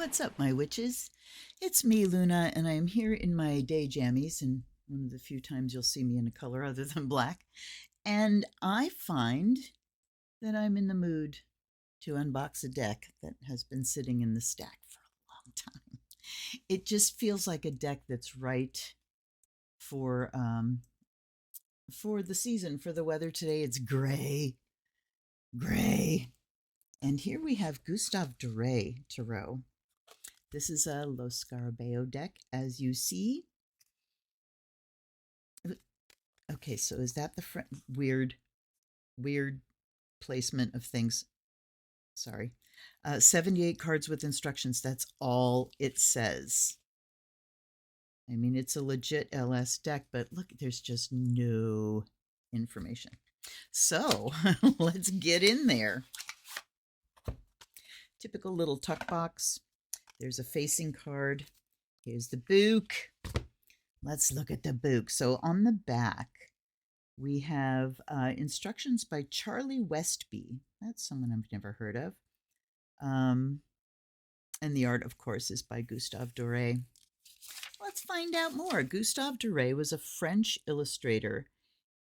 What's up, my witches? It's me, Luna, and I am here in my day jammies, and one of the few times you'll see me in a color other than black. And I find that I'm in the mood to unbox a deck that has been sitting in the stack for a long time. It just feels like a deck that's right for the season, for the weather today. It's gray, and here we have Gustav Doré Tarot. This is a Los Scarabeo deck, as you see. Okay, so is that the weird placement of things? Sorry. 78 cards with instructions. That's all it says. I mean, it's a legit LS deck, but look, there's just no information. So let's get in there. Typical little tuck box. There's a facing card. Here's the book. Let's look at the book. So on the back, we have instructions by Charlie Westby. That's someone I've never heard of. And the art, of course, is by Gustav Doré. Let's find out more. Gustav Doré was a French illustrator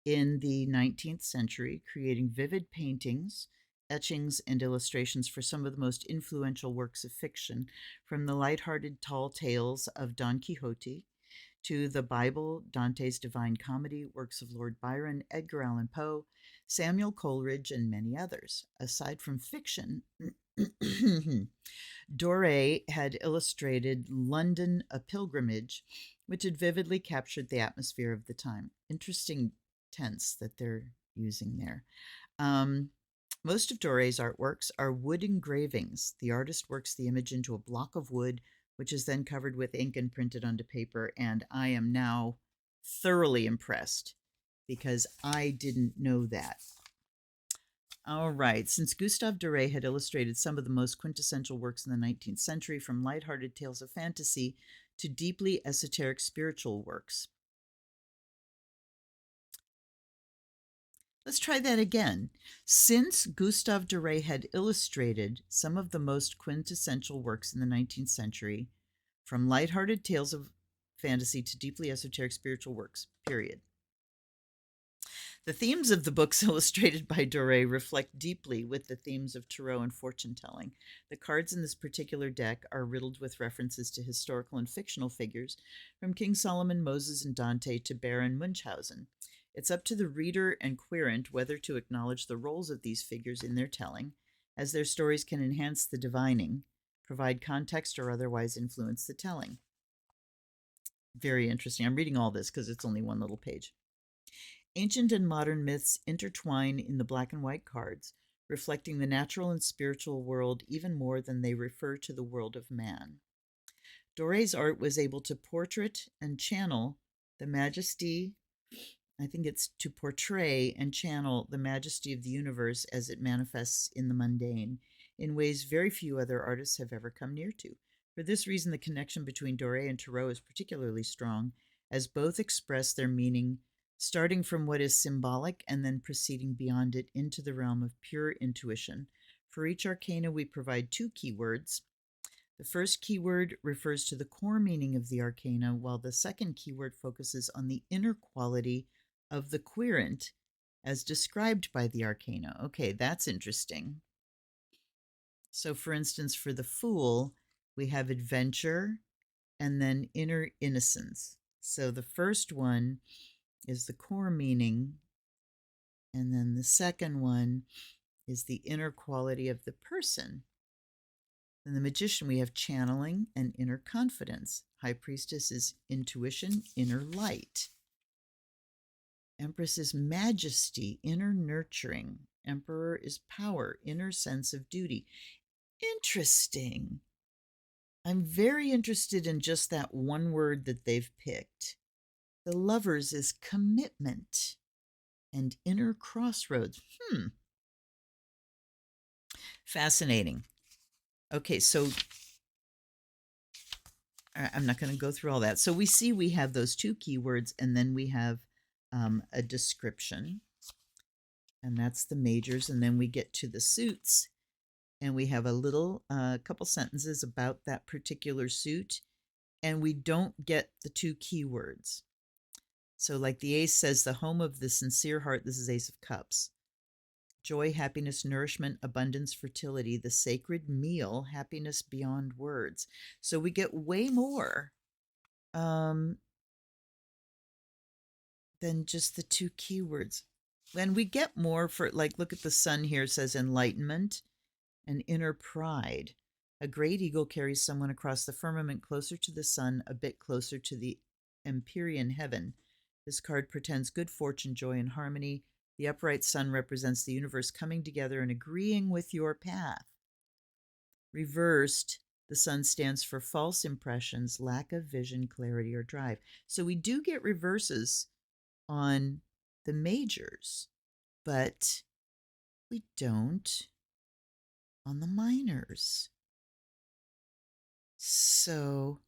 in the 19th century, creating vivid paintings, etchings, and illustrations for some of the most influential works of fiction, from the light-hearted tall tales of Don Quixote to the Bible, Dante's Divine Comedy, works of Lord Byron, Edgar Allan Poe, Samuel Coleridge, and many others. Aside from fiction, Doré had illustrated London, a Pilgrimage, which had vividly captured the atmosphere of the time. Interesting tense that they're using there. Most of Doré's artworks are wood engravings. The artist works the image into a block of wood, which is then covered with ink and printed onto paper. And I am now thoroughly impressed because I didn't know that. All right, since Gustav Doré had illustrated some of the most quintessential works in the 19th century, from lighthearted tales of fantasy to deeply esoteric spiritual works. Let's try that again. Since Gustav Doré had illustrated some of the most quintessential works in the 19th century, from lighthearted tales of fantasy to deeply esoteric spiritual works, period. The themes of the books illustrated by Doré reflect deeply with the themes of tarot and fortune-telling. The cards in this particular deck are riddled with references to historical and fictional figures, from King Solomon, Moses, and Dante to Baron Munchausen. It's up to the reader and querent whether to acknowledge the roles of these figures in their telling, as their stories can enhance the divining, provide context, or otherwise influence the telling. Very interesting. I'm reading all this because it's only one little page. Ancient and modern myths intertwine in the black and white cards, reflecting the natural and spiritual world even more than they refer to the world of man. Doré's art was able to portray and channel the majesty, I think it's to portray and channel the majesty of the universe as it manifests in the mundane, in ways very few other artists have ever come near to. For this reason, the connection between Doré and Tarot is particularly strong, as both express their meaning starting from what is symbolic and then proceeding beyond it into the realm of pure intuition. For each arcana, we provide two keywords. The first keyword refers to the core meaning of the arcana, while the second keyword focuses on the inner quality of the querent as described by the arcana. Okay, that's interesting. So, for instance, for the Fool, we have adventure and then inner innocence. So the first one is the core meaning, and then the second one is the inner quality of the person. In the Magician, we have channeling and inner confidence. High Priestess is intuition, inner light. Empress is majesty, inner nurturing. Emperor is power, inner sense of duty. Interesting. I'm very interested in just that one word that they've picked. The Lovers is commitment and inner crossroads. Fascinating. Okay, so I'm not going to go through all that. So we see we have those two keywords, and then we have a description, and that's the majors, and then we get to the suits. and we have a little couple sentences about that particular suit, and we don't get the two keywords. So, like the ace says, the home of the sincere heart, this is Ace of Cups. Joy, happiness, nourishment, abundance, fertility, the sacred meal, happiness beyond words. So we get way more than just the two keywords. And we get more for, like, look at the sun here, it says enlightenment and inner pride. A great eagle carries someone across the firmament closer to the sun, a bit closer to the empyrean heaven. This card portends good fortune, joy, and harmony. The upright sun represents the universe coming together and agreeing with your path. Reversed, the sun stands for false impressions, lack of vision, clarity, or drive. So we do get reverses on the majors, but we don't on the minors. So,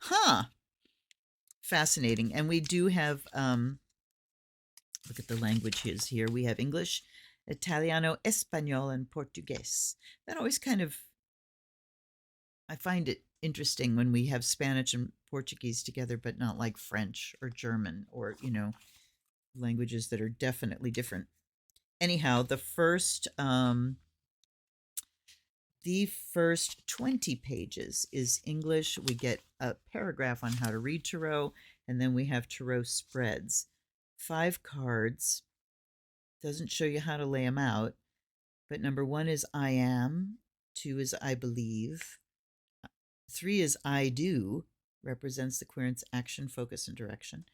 fascinating. And we do have, look at the languages here. We have English, Italiano, Espanol, and Portuguese. That always kind of, I find it interesting when we have Spanish and Portuguese together, but not like French or German or, languages that are definitely different. Anyhow, the first 20 pages is English. We get a paragraph on how to read tarot, and then we have tarot spreads. 5 cards. Doesn't show you how to lay them out, but number 1 is I am, 2 is I believe, 3 is I do, represents the querent's action, focus, and direction.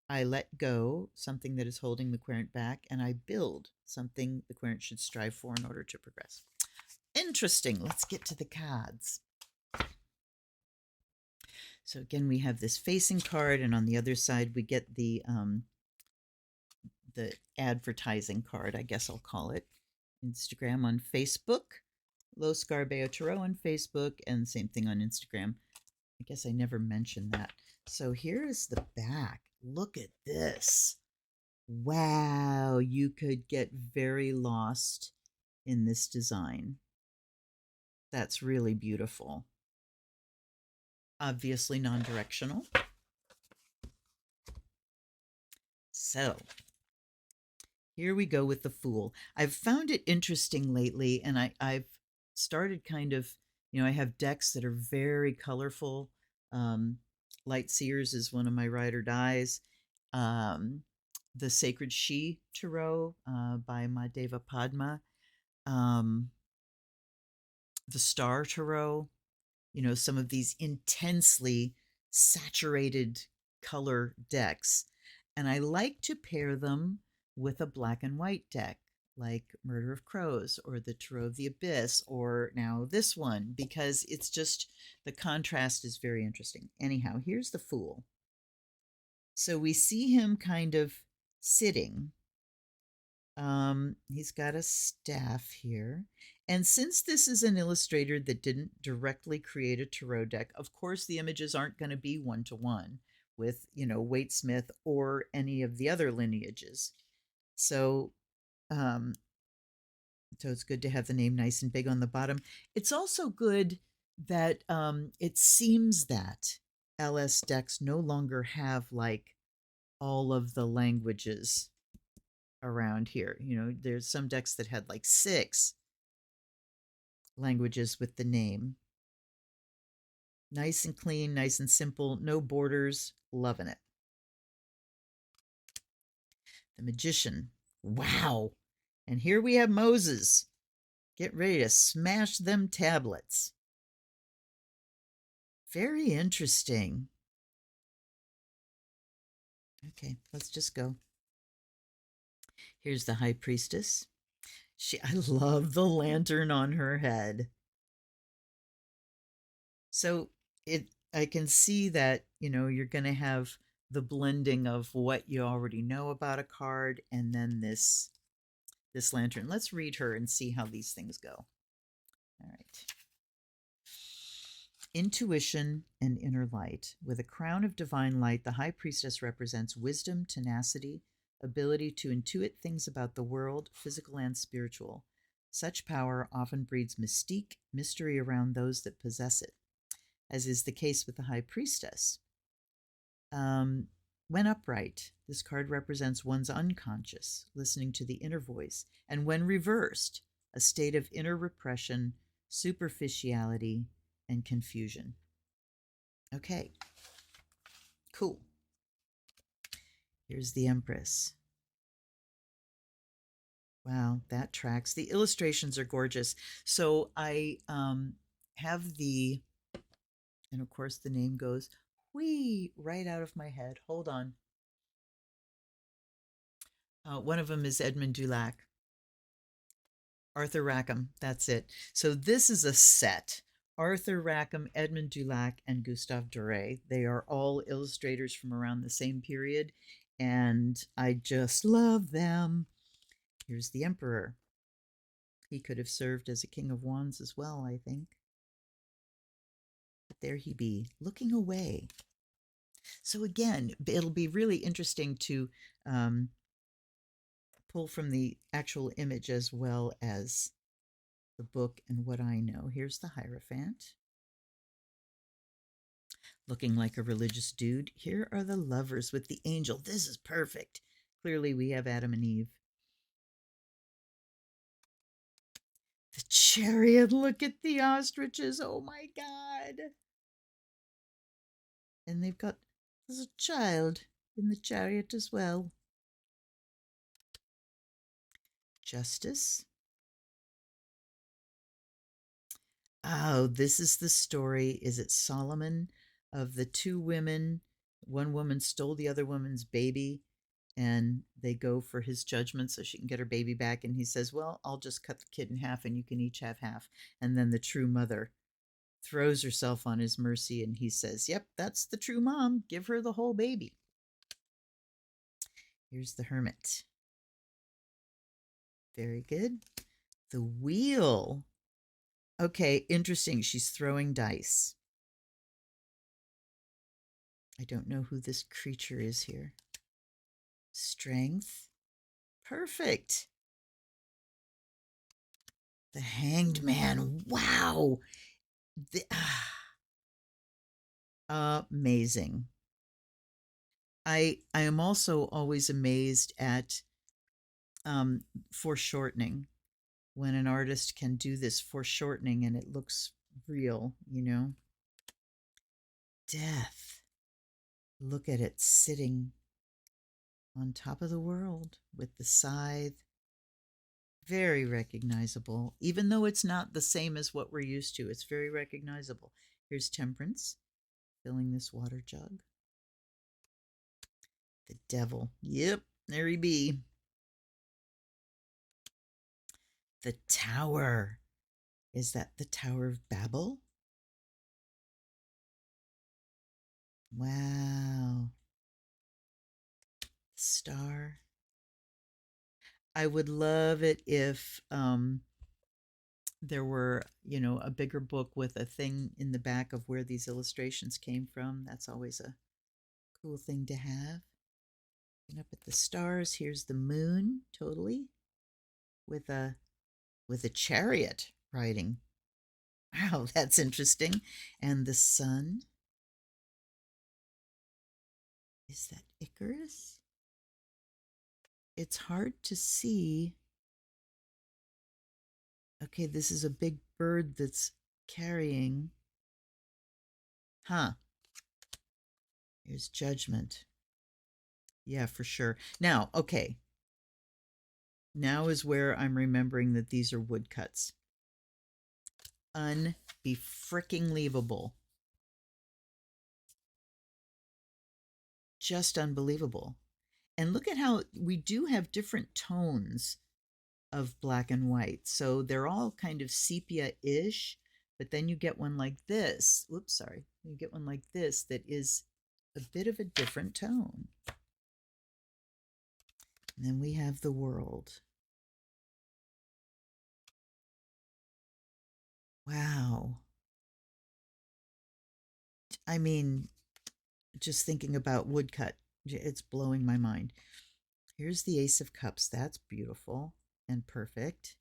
I let go, something that is holding the querent back, and I build, something the querent should strive for in order to progress. Interesting. Let's get to the cards. So again, we have this facing card, and on the other side we get the advertising card, I guess I'll call it. Instagram on Facebook, Los Garbeo Tarot on Facebook, and same thing on Instagram. I guess I never mentioned that. So here is the back. Look at this. Wow, you could get very lost in this design. That's really beautiful. Obviously non-directional. So here we go with the Fool. I've found it interesting lately, and I've started kind of, I have decks that are very colorful. Light Seers is one of my ride or dies. The Sacred She Tarot by Madheva Padma. The Star Tarot. Some of these intensely saturated color decks. And I like to pair them with a black and white deck, like Murder of Crows or the Tarot of the Abyss, or now this one, because it's just, the contrast is very interesting. Anyhow, here's the Fool. So we see him kind of sitting. He's got a staff here. And since this is an illustrator that didn't directly create a tarot deck, of course the images aren't going to be one-to-one with, Waite Smith or any of the other lineages. So, so it's good to have the name nice and big on the bottom. It's also good that it seems that LS decks no longer have like all of the languages around here. There's some decks that had like 6 languages with the name. Nice and clean, nice and simple, no borders, loving it. The Magician. Wow. And here we have Moses. Get ready to smash them tablets. Very interesting. Okay, let's just go. Here's the High Priestess. I love the lantern on her head. So I can see that, you're going to have the blending of what you already know about a card and then this lantern. Let's read her and see how these things go. All right. Intuition and inner light. With a crown of divine light, the High Priestess represents wisdom, tenacity, ability to intuit things about the world, physical and spiritual. Such power often breeds mystique, mystery around those that possess it, as is the case with the High Priestess. When upright, this card represents one's unconscious, listening to the inner voice, and when reversed, a state of inner repression, superficiality, and confusion. Okay, cool. Here's the Empress. Wow, that tracks. The illustrations are gorgeous. So I have the, and of course the name goes whee right out of my head. Hold on. One of them is Edmund Dulac. Arthur Rackham, that's it. So this is a set. Arthur Rackham, Edmund Dulac, and Gustav Doré. They are all illustrators from around the same period, and I just love them. Here's the Emperor. He could have served as a King of Wands as well, I think. But there he be, looking away. So again, it'll be really interesting to pull from the actual image as well as the book and what I know. Here's the Hierophant, looking like a religious dude. Here are the lovers with the angel. This is perfect. Clearly, we have Adam and Eve. The Chariot. Look at the ostriches. Oh my God. And they've got, there's a child in the chariot as well. Justice. Oh, this is the story. Is it Solomon of the two women? One woman stole the other woman's baby, and they go for his judgment so she can get her baby back. And he says, well, I'll just cut the kid in half and you can each have half. And then the true mother throws herself on his mercy, and he says, yep, that's the true mom. Give her the whole baby. Here's the Hermit. Very good. The Wheel. Okay, interesting. She's throwing dice. I don't know who this creature is here. Strength. Perfect. The Hanged Man. Wow. Amazing. I am also always amazed at foreshortening, when an artist can do this foreshortening and it looks real, you know. Death. Look at it sitting on top of the world with the scythe. Very recognizable, even though it's not the same as what we're used to. It's very recognizable. Here's Temperance, filling this water jug. The Devil. Yep, there he be. The Tower. Is that the Tower of Babel? Wow. Star. I would love it if there were, you know, a bigger book with a thing in the back of where these illustrations came from. That's always a cool thing to have. And up at the stars, here's the moon, totally, with a chariot riding. Wow, that's interesting. And the sun. Is that Icarus? It's hard to see. Okay, this is a big bird that's carrying. Huh. Here's Judgment. Yeah, for sure. Now, okay. Now is where I'm remembering that these are woodcuts. Unbefricking-lievable. Just unbelievable. And look at how we do have different tones of black and white. So they're all kind of sepia-ish, but then you get one like this. Whoops, sorry. You get one like this that is a bit of a different tone. And then we have the World. Wow. I mean, just thinking about woodcut, it's blowing my mind. Here's the Ace of Cups. That's beautiful and perfect.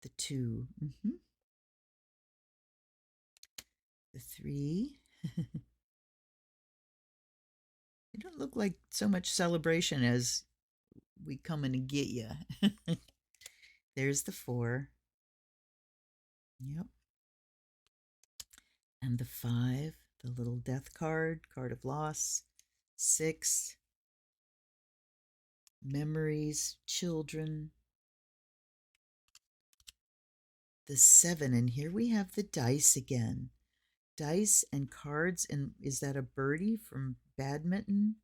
The 2. The 3. It don't look like so much celebration as we coming to get you. There's the 4. Yep. And the 5, the little death card, card of loss. 6, memories, children. The 7, and here we have the dice again. Dice and cards, and is that a birdie from badminton?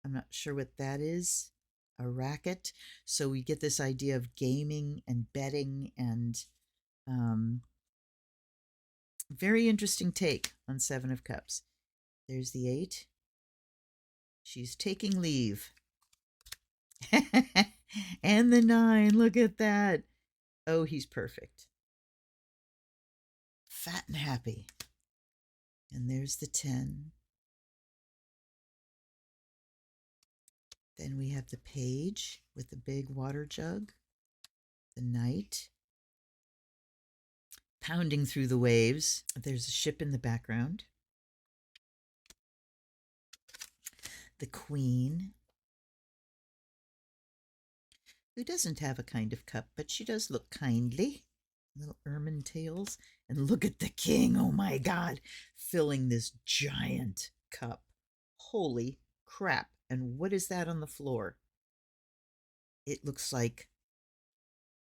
I'm not sure what that is. A racket. So we get this idea of gaming and betting, and very interesting take on 7 of Cups. There's the 8. She's taking leave. And the 9. Look at that. Oh, he's perfect. Fat and happy. And there's the 10. Then we have the page with the big water jug. The knight. Pounding through the waves. There's a ship in the background. The queen, who doesn't have a kind of cup, but she does look kindly. Little ermine tails. And look at the king, oh my God, filling this giant cup. Holy crap. And what is that on the floor? It looks like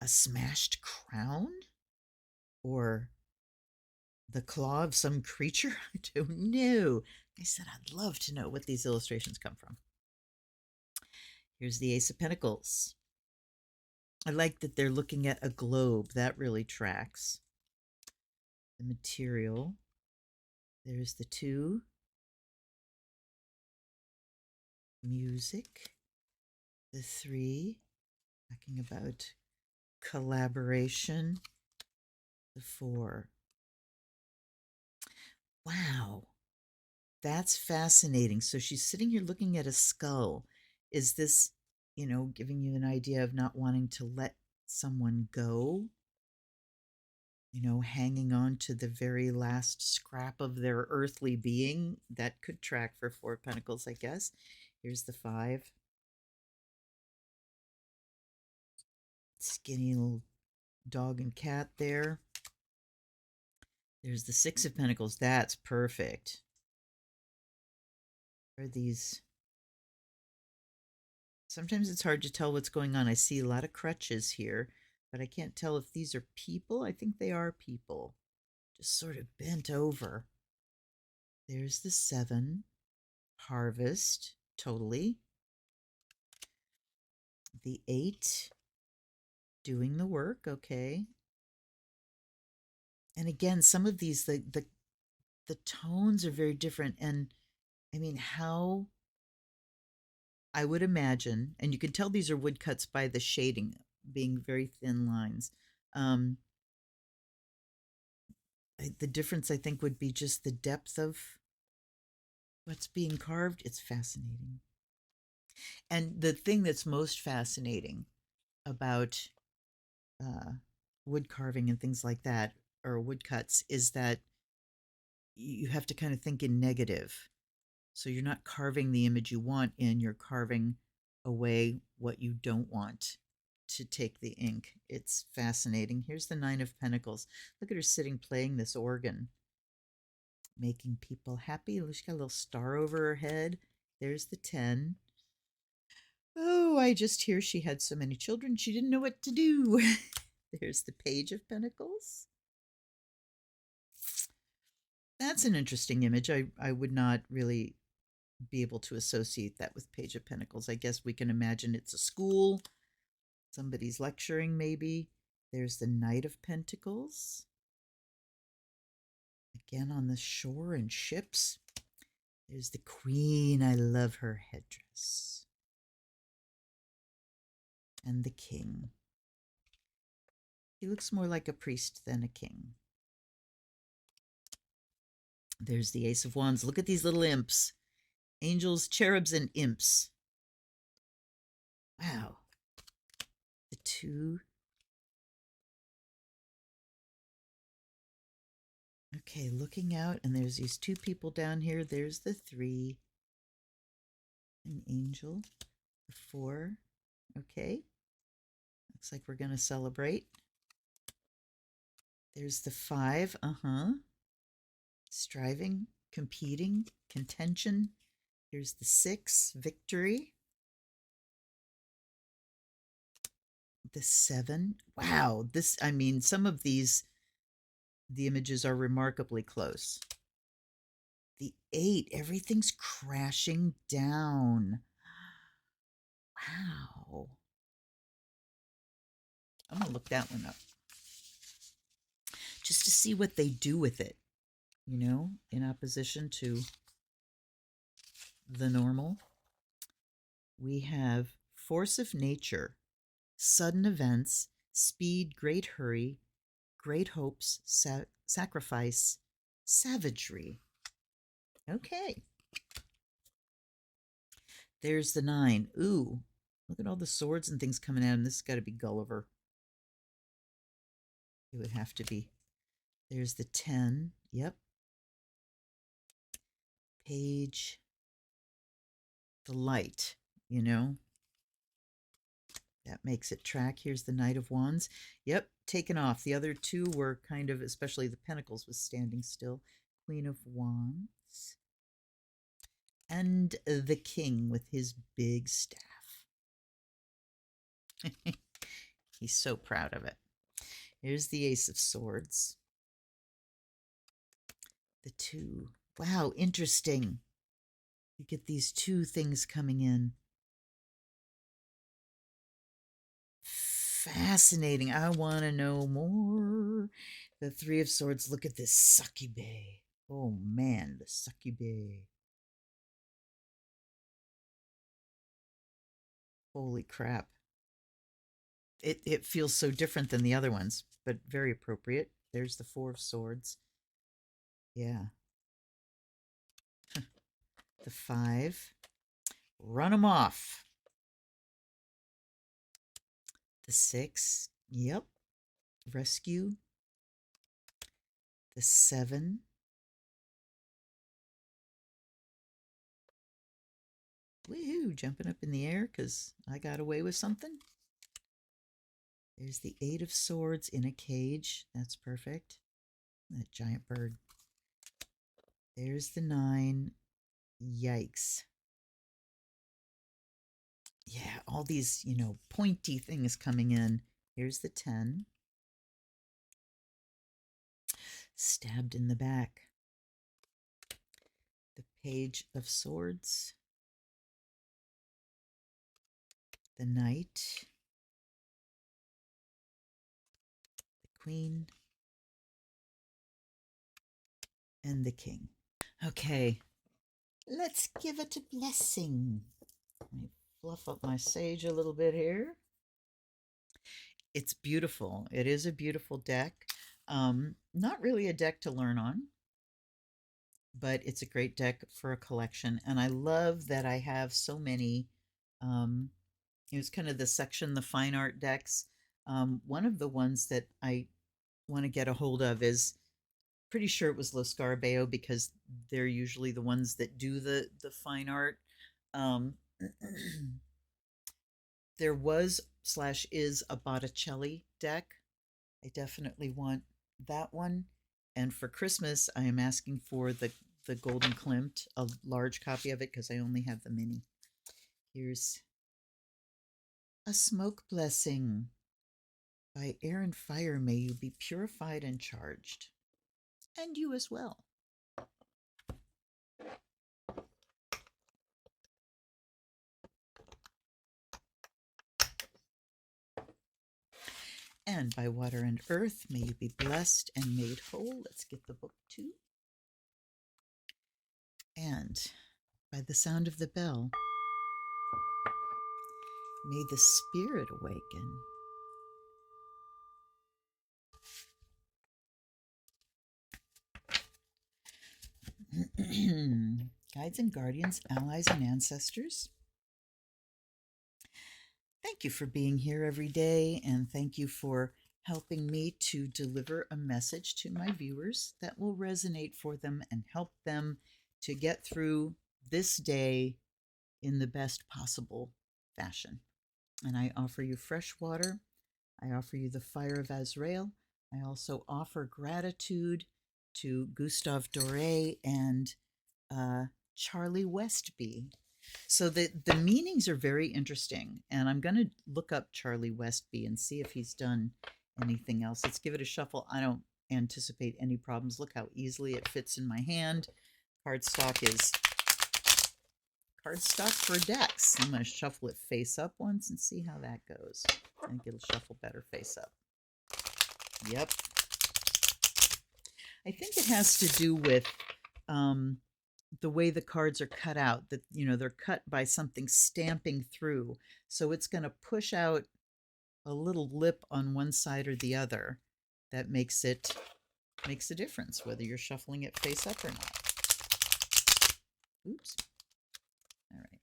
a smashed crown? Or the claw of some creature? I don't know. I said I'd love to know what these illustrations come from. Here's the Ace of Pentacles. I like that they're looking at a globe. That really tracks. The material. There's the 2. Music. The 3. Talking about collaboration. The 4. Wow. That's fascinating. So she's sitting here looking at a skull. Is this, giving you an idea of not wanting to let someone go? Hanging on to the very last scrap of their earthly being. That could track for 4 of Pentacles, I guess. Here's the 5. Skinny little dog and cat there. There's the 6 of Pentacles. That's perfect. Are these... Sometimes it's hard to tell what's going on. I see a lot of crutches here, but I can't tell if these are people. I think they are people. Just sort of bent over. There's the 7. Harvest. Totally. The 8. Doing the work. Okay. And again, some of these, the tones are very different. And I mean, how... I would imagine, and you can tell these are woodcuts by the shading being very thin lines. The difference, I think, would be just the depth of what's being carved. It's fascinating. And the thing that's most fascinating about wood carving and things like that, or woodcuts, is that you have to kind of think in negative. So you're not carving the image you want in, you're carving away what you don't want to take the ink. It's fascinating. Here's the 9 of Pentacles. Look at her sitting playing this organ, making people happy. She's got a little star over her head. There's the 10. Oh, I just hear she had so many children she didn't know what to do. There's the Page of Pentacles. That's an interesting image. I would not really be able to associate that with Page of Pentacles. I guess we can imagine it's a school. Somebody's lecturing, maybe. There's the Knight of Pentacles. Again on the shore and ships. There's the Queen. I love her headdress. And the King. He looks more like a priest than a king. There's the Ace of Wands. Look at these little imps. Angels, cherubs, and imps. Wow. The 2. Okay, looking out, and there's these two people down here. There's the 3, an angel, the 4. Okay, looks like we're going to celebrate. There's the 5, striving, competing, contention. Here's the 6, victory. The 7, wow, this, I mean, some of these, the images are remarkably close. The 8, everything's crashing down. Wow. I'm going to look that one up just to see what they do with it, you know, in opposition to the normal. We have force of nature, sudden events, speed, great hurry, great hopes, sacrifice, savagery. Okay. There's the 9. Ooh, look at all the swords and things coming out, and this has got to be Gulliver. It would have to be. There's the 10. Yep. Page. The light, you know. That makes it track. Here's the Knight of Wands. Yep, taken off. The other 2 were kind of, especially the Pentacles was standing still. Queen of Wands. And the King with his big staff. He's so proud of it. Here's the Ace of Swords. The 2. Wow, interesting. You get these 2 things coming in. Fascinating. I want to know more. The 3 of Swords. Look at this succube. Oh, man, the succube. Holy crap. It feels so different than the other ones, but very appropriate. There's the 4 of Swords. Yeah. The 5. Run them off. The 6. Yep. Rescue. The 7. Woohoo, jumping up in the air because I got away with something. There's the 8 of Swords in a cage. That's perfect. That giant bird. There's the 9. Yikes. Yeah, all these, you know, pointy things coming in. Here's the 10. Stabbed in the back. The Page of Swords. The Knight. The Queen. And the King. Okay, let's give it a blessing. Let me fluff up my sage a little bit here. It's beautiful. It is a beautiful deck. Not really a deck to learn on, but it's a great deck for a collection. And I love that I have so many. It was kind of the section, the fine art decks. One of the ones that I want to get a hold of is, pretty sure it was Los Scarabeo, because they're usually the ones that do the fine art. There was / is a Botticelli deck. I definitely want that one. And for Christmas, I am asking for the Golden Klimt, a large copy of it, because I only have the mini. Here's a Smoke Blessing. By air and fire may you be purified and charged. And you as well. And by water and earth may you be blessed and made whole. Let's get the book too. And by the sound of the bell, may the spirit awaken. Guides and guardians, allies and ancestors, thank you for being here every day, and thank you for helping me to deliver a message to my viewers that will resonate for them and help them to get through this day in the best possible fashion. And I offer you fresh water. I offer you the fire of Azrael. I also offer gratitude to Gustav Doré and Charlie Westby. So the meanings are very interesting, and I'm going to look up Charlie Westby and see if he's done anything else. Let's give it a shuffle. I don't anticipate any problems. Look how easily it fits in my hand. Cardstock is cardstock for decks. I'm going to shuffle it face up once and see how that goes. I think it'll shuffle better face up. Yep. I think it has to do with the way the cards are cut out, that, you know, they're cut by something stamping through. So it's going to push out a little lip on one side or the other that makes a difference whether you're shuffling it face up or not. Oops. All right.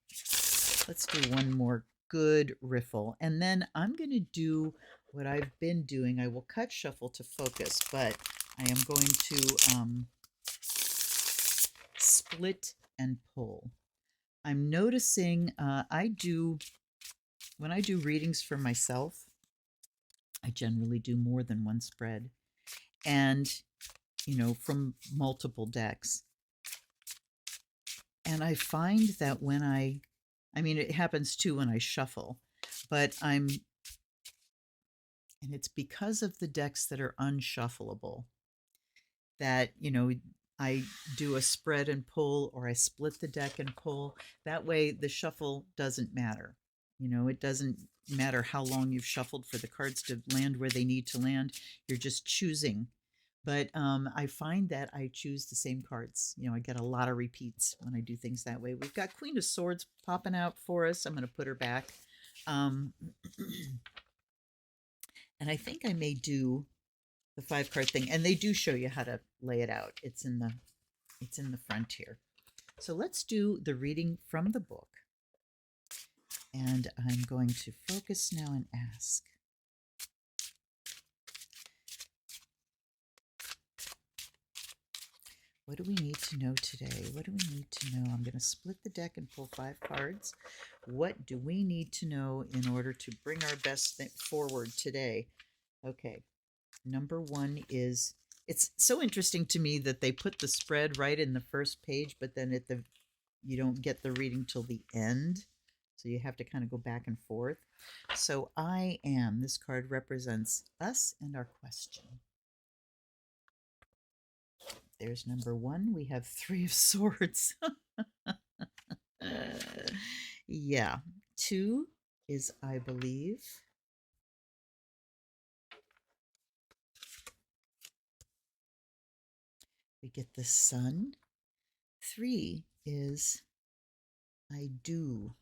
Let's do one more good riffle. And then I'm going to do what I've been doing. I will cut shuffle to focus, but I am going to split and pull. I'm noticing when I do readings for myself, I generally do more than one spread, and, you know, from multiple decks. And I find that when I mean, it happens too when I shuffle, but and it's because of the decks that are unshuffleable that, you know, I do a spread and pull, or I split the deck and pull. That way the shuffle doesn't matter. You know, it doesn't matter how long you've shuffled for the cards to land where they need to land. You're just choosing. But I find that I choose the same cards. You know, I get a lot of repeats when I do things that way. We've got Queen of Swords popping out for us. I'm going to put her back. And I think I may do the 5-card thing, and they do show you how to lay it out. It's in the front here. So let's do the reading from the book, and I'm going to focus now and ask, what do we need to know today? What do we need to know? I'm going to split the deck and pull 5 cards. What do we need to know in order to bring our best thing forward today? Okay. Number 1 is, it's so interesting to me that they put the spread right in the first page, but then you don't get the reading till the end. So you have to kind of go back and forth. So I am, this card represents us and our question. There's number 1. We have 3 of Swords. Yeah. 2 is I believe. We get the Sun. 3 is I do.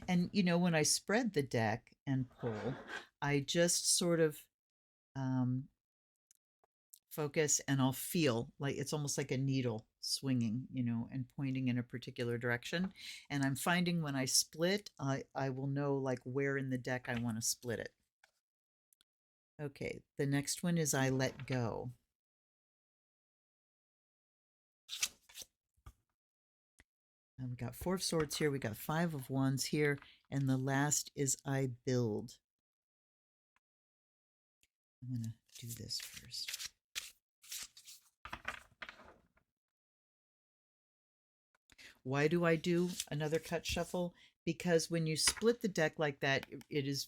And, you know, when I spread the deck and pull, I just sort of focus, and I'll feel like it's almost like a needle swinging, you know, and pointing in a particular direction. And I'm finding when I split, I will know like where in the deck I want to split it. Okay, the next one is I let go. And we got 4 of Swords here, we got 5 of Wands here, and the last is I build. I'm going to do this first. Why do I do another cut shuffle? Because when you split the deck like that, it is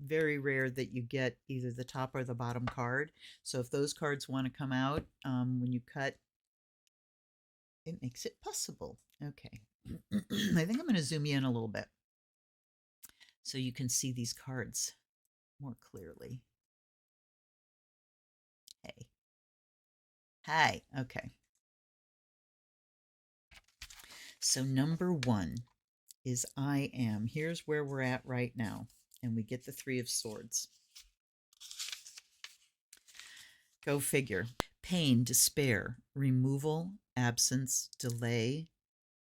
very rare that you get either the top or the bottom card. So if those cards want to come out when you cut, it makes it possible. Okay. I think I'm going to zoom you in a little bit so you can see these cards more clearly. Hey. Hi. Okay. So number 1 is I am. Here's where we're at right now. And we get the 3 of Swords. Go figure. Pain, despair, removal, absence, delay,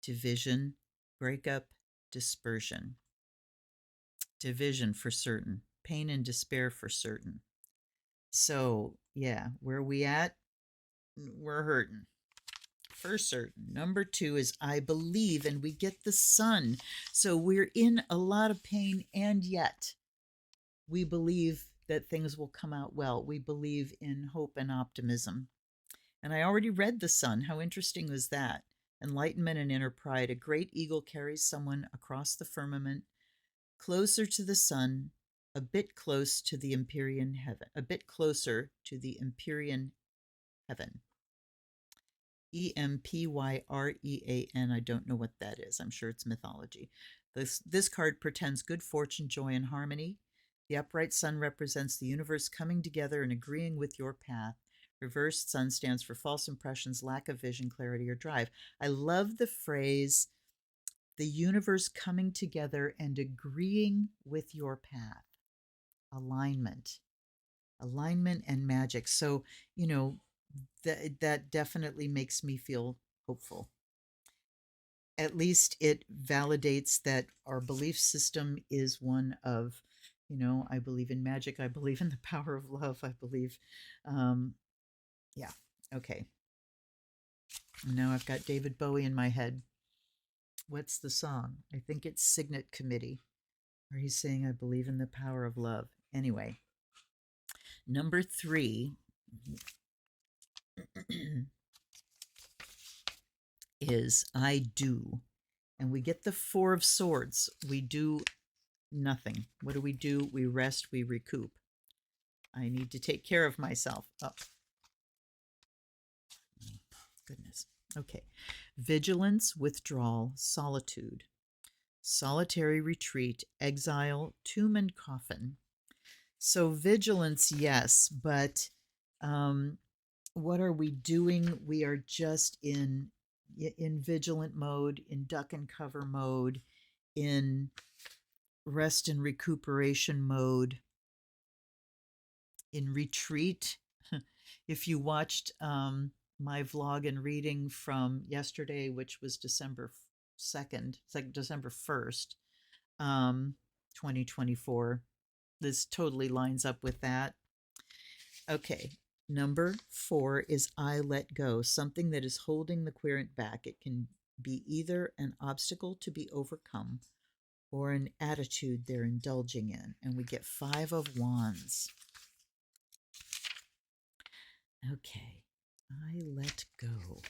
division, breakup, dispersion, division for certain, pain and despair for certain. So, yeah, where we at? We're hurting for certain. Number 2 is I believe, and we get the sun. So we're in a lot of pain, and yet we believe that things will come out well. We believe in hope and optimism. And I already read the sun. How interesting was that? Enlightenment and inner pride. A great eagle carries someone across the firmament, closer to the sun, a bit close to the Empyrean heaven, a bit closer to the Empyrean heaven. Empyrean. I don't know what that is. I'm sure it's mythology. This card portends good fortune, joy, and harmony. The upright sun represents the universe coming together and agreeing with your path. Reversed sun stands for false impressions, lack of vision, clarity, or drive. I love the phrase, the universe coming together and agreeing with your path. Alignment and magic. So, that definitely makes me feel hopeful. At least it validates that our belief system is one of, I believe in magic. I believe in the power of love. I believe, yeah. Okay. Now I've got David Bowie in my head. What's the song? I think it's Signet Committee, where he's saying, I believe in the power of love. Anyway, number 3 is I do. And we get the 4 of Swords. We do nothing. What do? We rest, we recoup. I need to take care of myself. Oh, goodness. Okay. Vigilance, withdrawal, solitude, solitary retreat, exile, tomb and coffin. So vigilance, yes, but what are we doing? We are just in vigilant mode, in duck and cover mode, in rest and recuperation mode, in retreat. If you watched my vlog and reading from yesterday, which was December 2nd, it's like December 1st, 2024, this totally lines up with that. Okay. Number 4 is I let go, something that is holding the querent back. It can be either an obstacle to be overcome or an attitude they're indulging in. And we get 5 of Wands. Okay, I let go.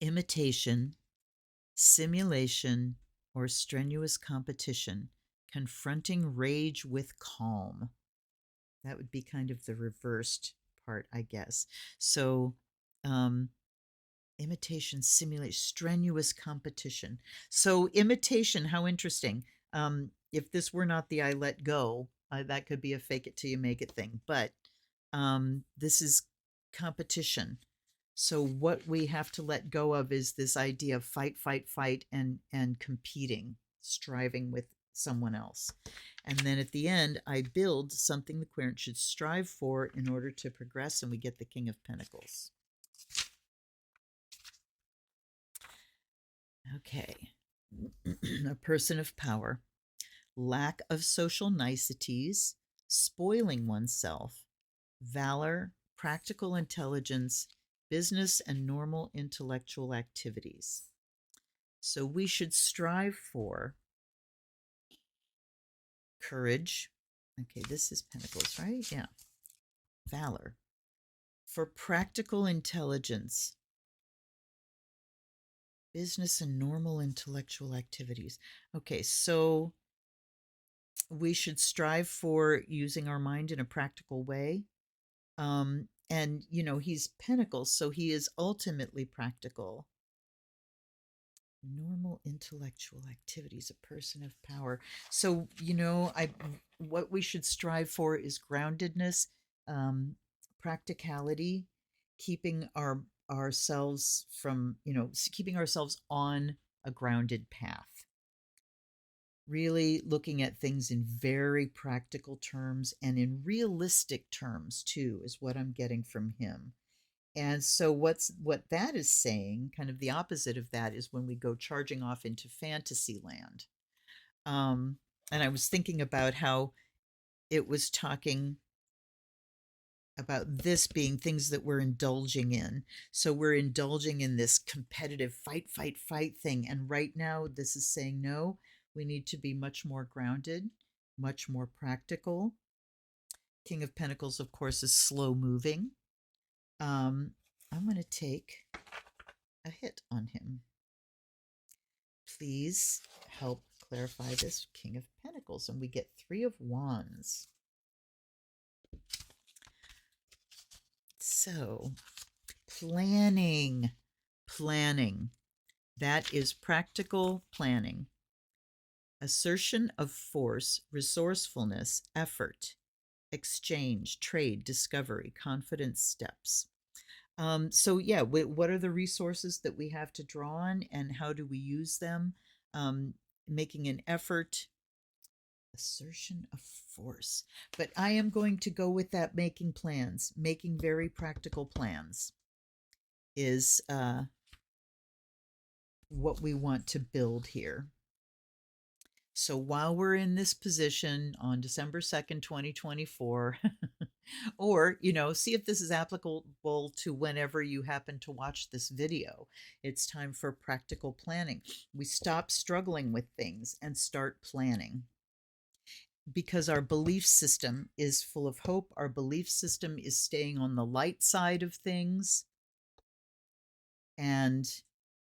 Imitation, simulation, or strenuous competition, confronting rage with calm. That would be kind of the reversed part, I guess. So, imitation, simulation, strenuous competition. So, imitation, how interesting. If this were not the I let go, that could be a fake it till you make it thing. But this is competition. So, what we have to let go of is this idea of fight, and competing, striving with someone else. And then at the end, I build something the querent should strive for in order to progress, and we get the King of Pentacles. Okay. A person of power, lack of social niceties, spoiling oneself, valor, practical intelligence, business and normal intellectual activities. So we should strive for courage. Okay, this is Pentacles, right? Yeah. Valor. For practical intelligence, business and normal intellectual activities. Okay, so we should strive for using our mind in a practical way. And, he's Pentacles, so he is ultimately practical. Normal intellectual activities, a person of power. So, what we should strive for is groundedness, practicality, keeping ourselves from, keeping ourselves on a grounded path. Really looking at things in very practical terms and in realistic terms too, is what I'm getting from him. And so what that is saying, kind of the opposite of that, is when we go charging off into fantasy land. And I was thinking about how it was talking about this being things that we're indulging in. So we're indulging in this competitive fight, fight, fight thing. And right now, this is saying, no, we need to be much more grounded, much more practical. King of Pentacles, of course, is slow moving. I'm going to take a hit on him. Please help clarify this, King of Pentacles. And we get 3 of Wands. So, planning. That is practical planning. Assertion of force, resourcefulness, effort, exchange, trade, discovery, confidence steps. So yeah, what are the resources that we have to draw on, and how do we use them? Making an effort, assertion of force. But I am going to go with that making plans, making very practical plans is what we want to build here. So while we're in this position on December 2nd, 2024, or, see if this is applicable to whenever you happen to watch this video. It's time for practical planning. We stop struggling with things and start planning. Because our belief system is full of hope. Our belief system is staying on the light side of things. And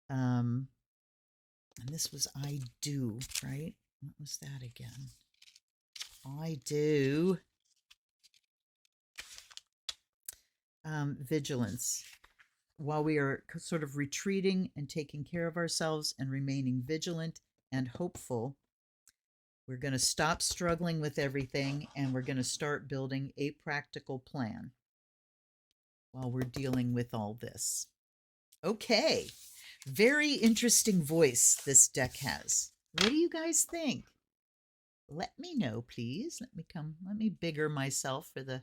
this was I do, right? What was that again? I do. Vigilance. While we are sort of retreating and taking care of ourselves and remaining vigilant and hopeful, we're going to stop struggling with everything, and we're going to start building a practical plan while we're dealing with all this. Okay. Very interesting voice this deck has. What do you guys think? Let me know, please. Let me bigger myself for the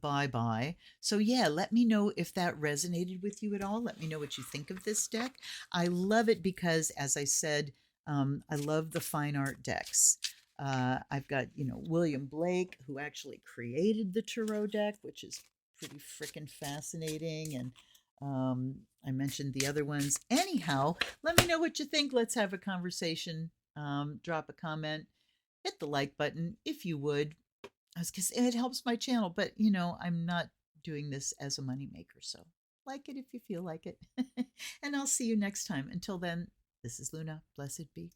bye-bye. So yeah, let me know if that resonated with you at all. Let me know what you think of this deck. I love it because, as I said, I love the fine art decks. I've got, William Blake, who actually created the tarot deck, which is pretty freaking fascinating. And I mentioned the other ones. Anyhow, let me know what you think. Let's have a conversation. Drop a comment. Hit the like button if you would. Because it helps my channel, but I'm not doing this as a moneymaker, so like it if you feel like it. And I'll see you next time. Until then, this is Luna. Blessed be.